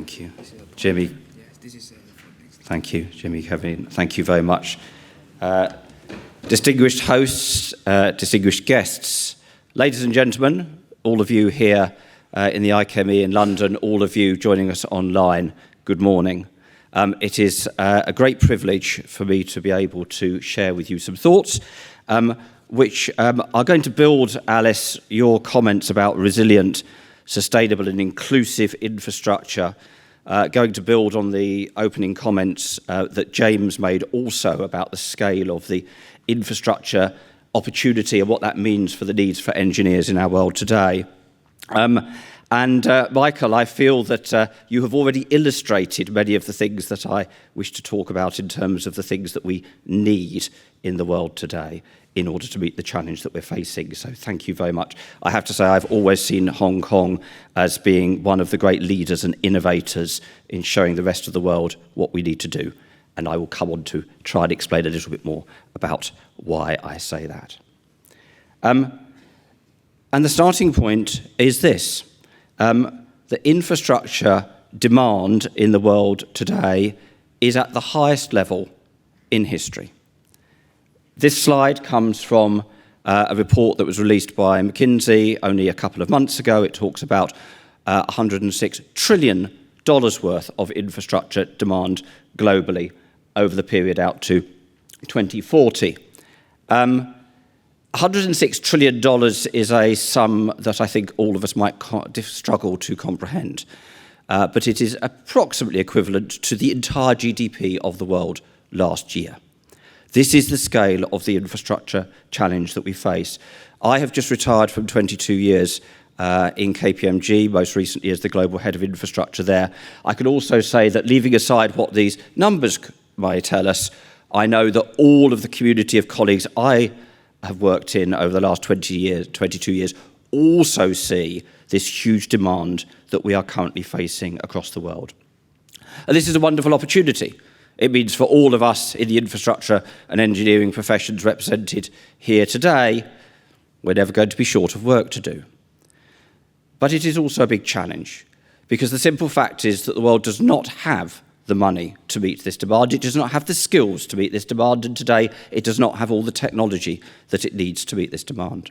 Thank you. Jimmy. Thank you, Jimmy, Kevin. Thank you very much. Distinguished hosts, distinguished guests, ladies and gentlemen, all of you here in the HKIE in London, all of you joining us online, good morning. It is a great privilege for me to be able to share with you some thoughts which are going to build, Alice, your comments about resilient, sustainable and inclusive infrastructure, going to build on the opening comments that James made also about the scale of the infrastructure opportunity and what that means for the needs for engineers in our world today. Michael, I feel that you have already illustrated many of the things that I wish to talk about in terms of the things that we need in the world today in order to meet the challenge that we're facing. So thank you very much. I have to say I've always seen Hong Kong as being one of the great leaders and innovators in showing the rest of the world what we need to do. And I will come on to try and explain a little bit more about why I say that. And the starting point is this. The infrastructure demand in the world today is at the highest level in history. This slide comes from a report that was released by McKinsey only a couple of months ago. It talks about $106 trillion worth of infrastructure demand globally over the period out to 2040. $106 trillion is a sum that I think all of us might struggle to comprehend, but it is approximately equivalent to the entire GDP of the world last year. This is the scale of the infrastructure challenge that we face. I have just retired from 22 years in KPMG, most recently as the global head of infrastructure there. I can also say that leaving aside what these numbers might tell us, I know that all of the community of colleagues I have worked in over the last 22 years, also see this huge demand that we are currently facing across the world. And this is a wonderful opportunity. It means for all of us in the infrastructure and engineering professions represented here today, we're never going to be short of work to do. But it is also a big challenge, because the simple fact is that the world does not have the money to meet this demand. It does not have the skills to meet this demand, and today it does not have all the technology that it needs to meet this demand.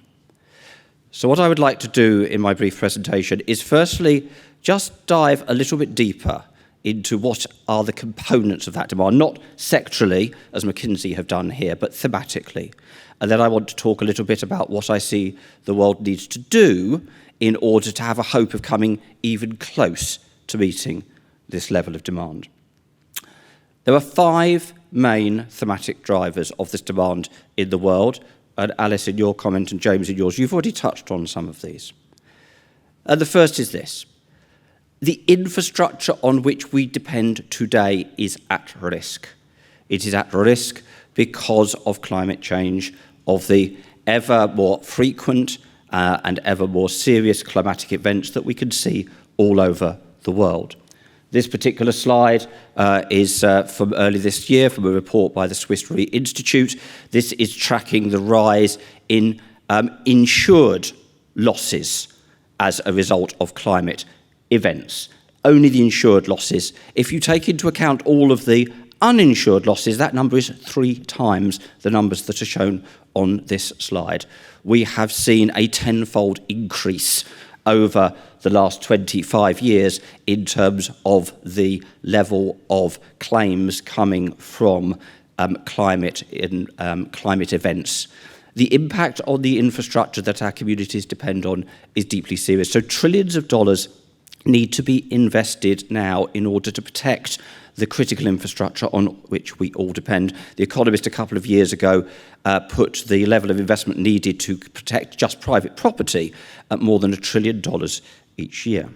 So what I would like to do in my brief presentation is firstly just dive a little bit deeper into what are the components of that demand, not sectorally, as McKinsey have done here, but thematically. And then I want to talk a little bit about what I see the world needs to do in order to have a hope of coming even close to meeting this level of demand. There are 5 main thematic drivers of this demand in the world, and Alice, in your comment, and James, in yours, you've already touched on some of these. And the first is this. The infrastructure on which we depend today is at risk. It is at risk because of climate change, of the ever more frequent and ever more serious climatic events that we can see all over the world. This particular slide is from early this year, from a report by the Swiss Re Institute. This is tracking the rise in insured losses as a result of climate events. Only the insured losses. If you take into account all of the uninsured losses, that number is 3 times the numbers that are shown on this slide. We have seen a 10-fold increase over the last 25 years in terms of the level of claims coming from climate events. The impact on the infrastructure that our communities depend on is deeply serious. So trillions of dollars need to be invested now in order to protect the critical infrastructure on which we all depend. The Economist a couple of years ago put the level of investment needed to protect just private property at more than $1 trillion each year.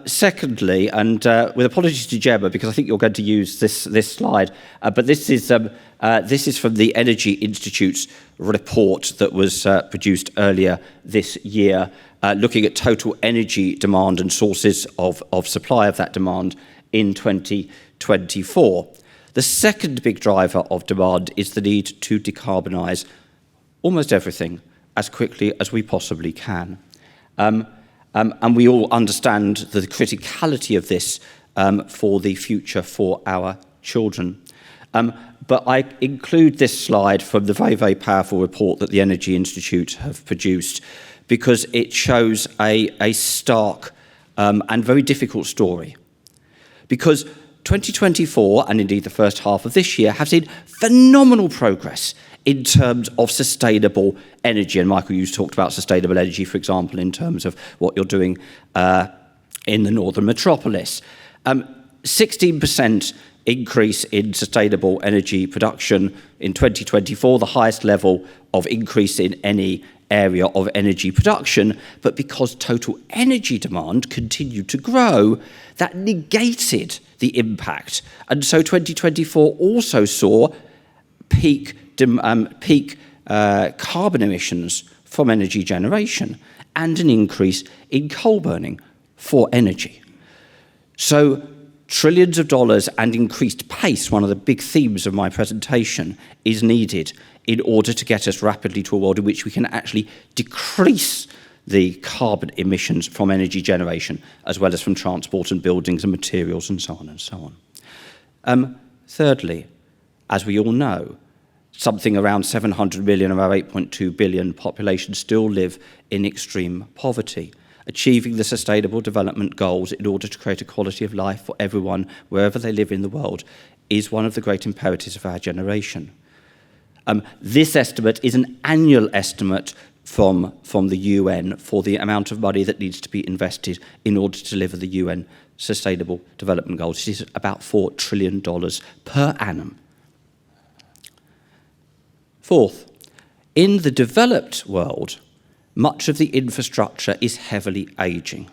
Secondly, and with apologies to Gemma, because I think you're going to use this slide, but this is from the Energy Institute's report that was produced earlier this year, looking at total energy demand and sources of supply of that demand in 2024. The second big driver of demand is the need to decarbonise almost everything as quickly as we possibly can. And we all understand the criticality of this for the future for our children. But I include this slide from the very, very powerful report that the Energy Institute have produced because it shows a stark and very difficult story. Because 2024, and indeed the first half of this year, have seen phenomenal progress in terms of sustainable energy. And Michael, you talked about sustainable energy, for example, in terms of what you're doing in the northern metropolis. 16% increase in sustainable energy production in 2024, the highest level of increase in any area of energy production, but because total energy demand continued to grow, that negated the impact. And so 2024 also saw peak carbon emissions from energy generation and an increase in coal burning for energy. So trillions of dollars and increased pace, one of the big themes of my presentation, is needed in order to get us rapidly to a world in which we can actually decrease the carbon emissions from energy generation, as well as from transport and buildings and materials and so on and so on. Thirdly, as we all know, something around 700 million of our 8.2 billion population still live in extreme poverty. Achieving the Sustainable Development Goals in order to create a quality of life for everyone, wherever they live in the world, is one of the great imperatives of our generation. This estimate is an annual estimate from the UN for the amount of money that needs to be invested in order to deliver the UN Sustainable Development Goals. It is about $4 trillion per annum. Fourth, in the developed world, much of the infrastructure is heavily aging.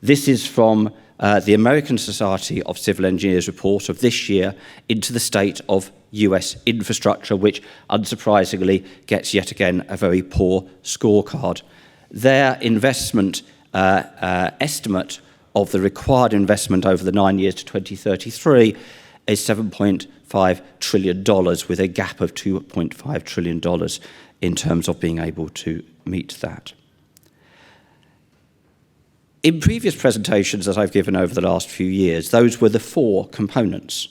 This is from the American Society of Civil Engineers report of this year into the state of US infrastructure, which unsurprisingly gets yet again a very poor scorecard. Their investment estimate of the required investment over the 9 years to 2033 is $7.5 trillion with a gap of $2.5 trillion in terms of being able to meet that. In previous presentations that I've given over the last few years, those were the four components.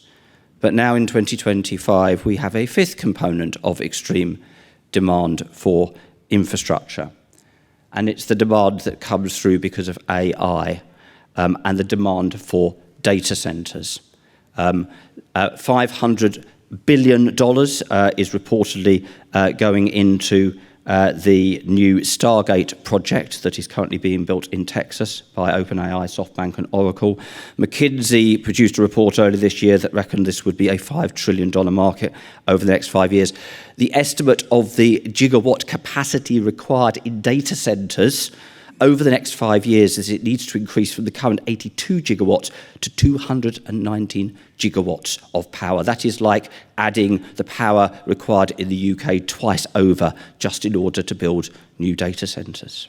But now in 2025, we have a fifth component of extreme demand for infrastructure. And it's the demand that comes through because of AI and the demand for data centers. $500 billion is reportedly going into the new Stargate project that is currently being built in Texas by OpenAI, SoftBank and Oracle. McKinsey produced a report earlier this year that reckoned this would be a $5 trillion market over the next 5 years. The estimate of the gigawatt capacity required in data centers over the next 5 years is it needs to increase from the current 82 gigawatts to 219 gigawatts of power. That is like adding the power required in the UK twice over just in order to build new data centres.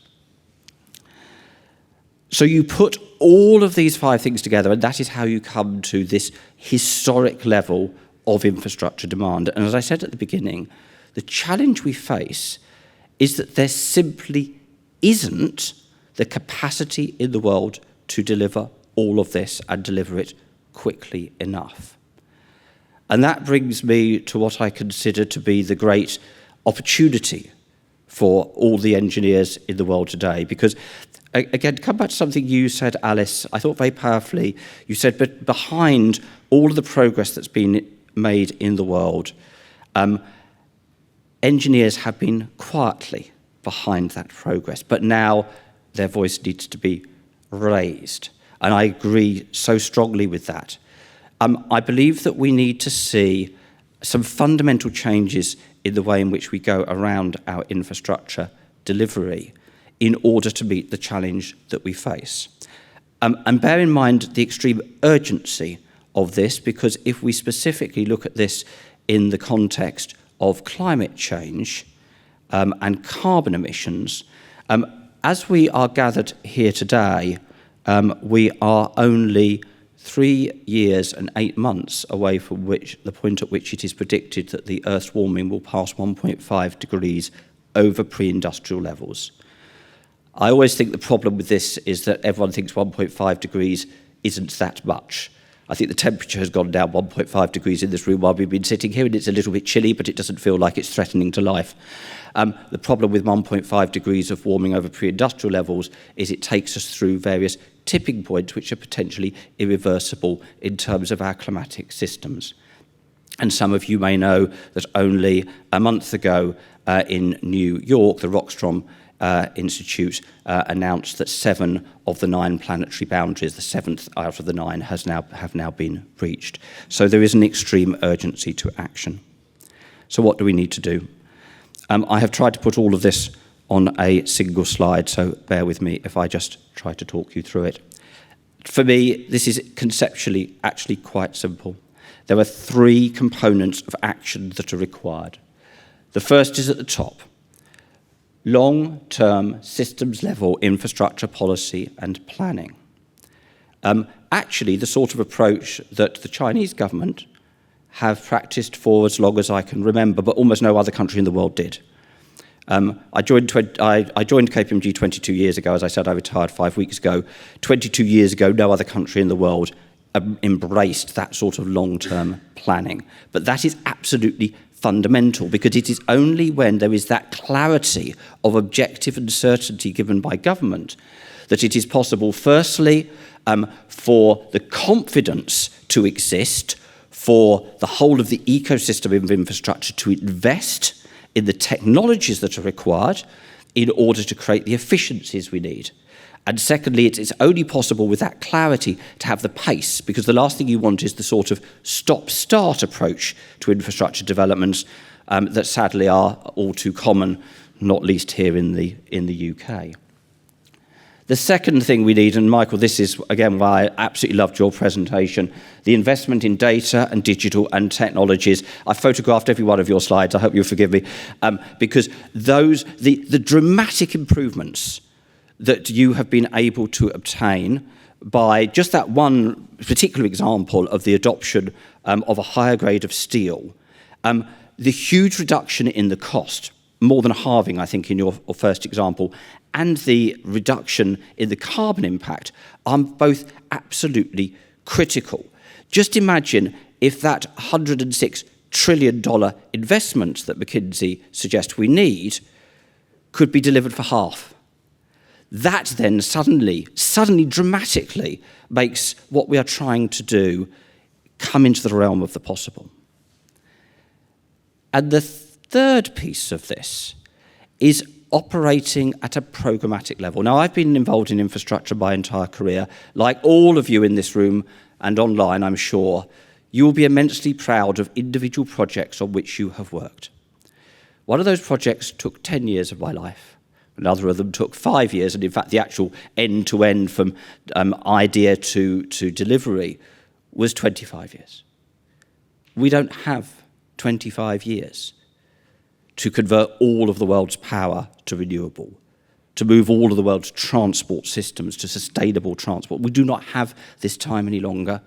So you put all of these five things together, and that is how you come to this historic level of infrastructure demand. And as I said at the beginning, the challenge we face is that there simply isn't the capacity in the world to deliver all of this and deliver it quickly enough. And that brings me to what I consider to be the great opportunity for all the engineers in the world today. Because, again, come back to something you said, Alice, I thought very powerfully. You said, but behind all of the progress that's been made in the world, engineers have been quietly behind that progress. But now their voice needs to be raised. And I agree so strongly with that. I believe that we need to see some fundamental changes in the way in which we go around our infrastructure delivery in order to meet the challenge that we face. And bear in mind the extreme urgency of this, because if we specifically look at this in the context of climate change and carbon emissions, as we are gathered here today, we are only 3 years and 8 months away from the point at which it is predicted that the Earth's warming will pass 1.5 degrees over pre-industrial levels. I always think the problem with this is that everyone thinks 1.5 degrees isn't that much. I think the temperature has gone down 1.5 degrees in this room while we've been sitting here, and it's a little bit chilly, but it doesn't feel like it's threatening to life. The problem with 1.5 degrees of warming over pre-industrial levels is it takes us through various tipping points which are potentially irreversible in terms of our climatic systems. And some of you may know that only a month ago in New York, the Rockstrom Institute announced that 7 of the 9 planetary boundaries, the 7th out of the 9, have now been breached. So there is an extreme urgency to action. So what do we need to do? I have tried to put all of this on a single slide, so bear with me if I just try to talk you through it. For me, this is conceptually actually quite simple. There are 3 components of action that are required. The first is at the top: long-term systems-level infrastructure policy and planning. Actually, the sort of approach that the Chinese government have practiced for as long as I can remember, but almost no other country in the world did. I joined KPMG 22 years ago. As I said, I retired 5 weeks ago. 22 years ago, no other country in the world embraced that sort of long-term planning. But that is absolutely fundamental, because it is only when there is that clarity of objective and certainty given by government that it is possible, firstly, for the confidence to exist for the whole of the ecosystem of infrastructure to invest in the technologies that are required in order to create the efficiencies we need. And secondly, it's only possible with that clarity to have the pace, because the last thing you want is the sort of stop-start approach to infrastructure developments that sadly are all too common, not least here in the UK. The second thing we need, and Michael, this is again why I absolutely loved your presentation, the investment in data and digital and technologies. I photographed every one of your slides, I hope you'll forgive me, because the dramatic improvements that you have been able to obtain by just that one particular example of the adoption of a higher grade of steel, the huge reduction in the cost, more than halving, I think, in your first example, and the reduction in the carbon impact are both absolutely critical. Just imagine if that $106 trillion investment that McKinsey suggests we need could be delivered for half. That then suddenly dramatically makes what we are trying to do come into the realm of the possible. And the third piece of this is operating at a programmatic level. Now, I've been involved in infrastructure my entire career. Like all of you in this room and online, I'm sure, you will be immensely proud of individual projects on which you have worked. One of those projects took 10 years of my life. Another of them took 5 years, and in fact, the actual end-to-end from idea to delivery was 25 years. We don't have 25 years to convert all of the world's power to renewable, to move all of the world's transport systems to sustainable transport. We do not have this time any longer.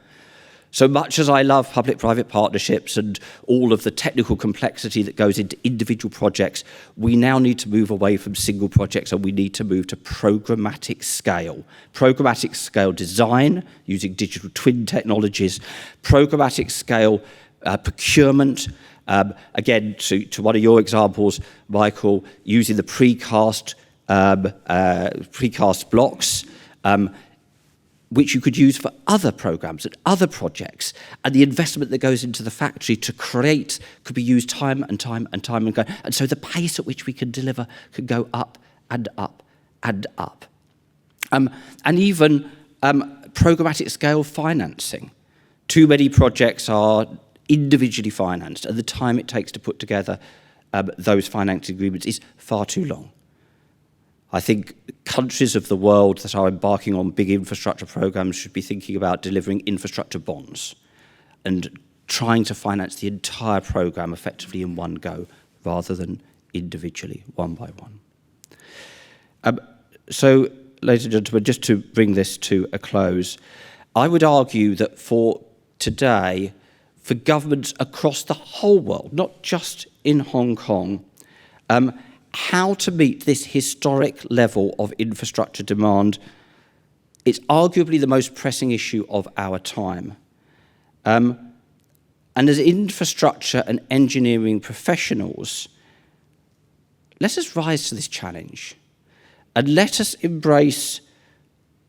So much as I love public-private partnerships and all of the technical complexity that goes into individual projects, we now need to move away from single projects, and we need to move to programmatic scale. Programmatic scale design using digital twin technologies, programmatic scale procurement. Again, to one of your examples, Michael, using the precast blocks, which you could use for other programs and other projects, and the investment that goes into the factory to create could be used time and time again. And so the pace at which we can deliver can go up and up and up. And even programmatic scale financing. Too many projects are individually financed, and the time it takes to put together those financing agreements is far too long. I think countries of the world that are embarking on big infrastructure programs should be thinking about delivering infrastructure bonds and trying to finance the entire program effectively in one go rather than individually, one by one. So, ladies and gentlemen, just to bring this to a close, I would argue that for today, for governments across the whole world, not just in Hong Kong, how to meet this historic level of infrastructure demand. It's arguably the most pressing issue of our time. And as infrastructure and engineering professionals, let us rise to this challenge and let us embrace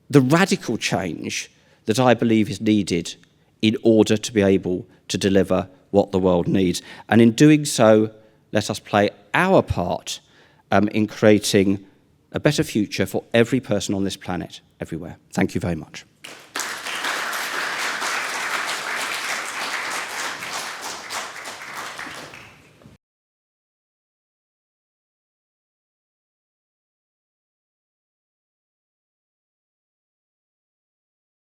the radical change that I believe is needed in order to be able to deliver what the world needs. And in doing so, let us play our part in creating a better future for every person on this planet, everywhere. Thank you very much.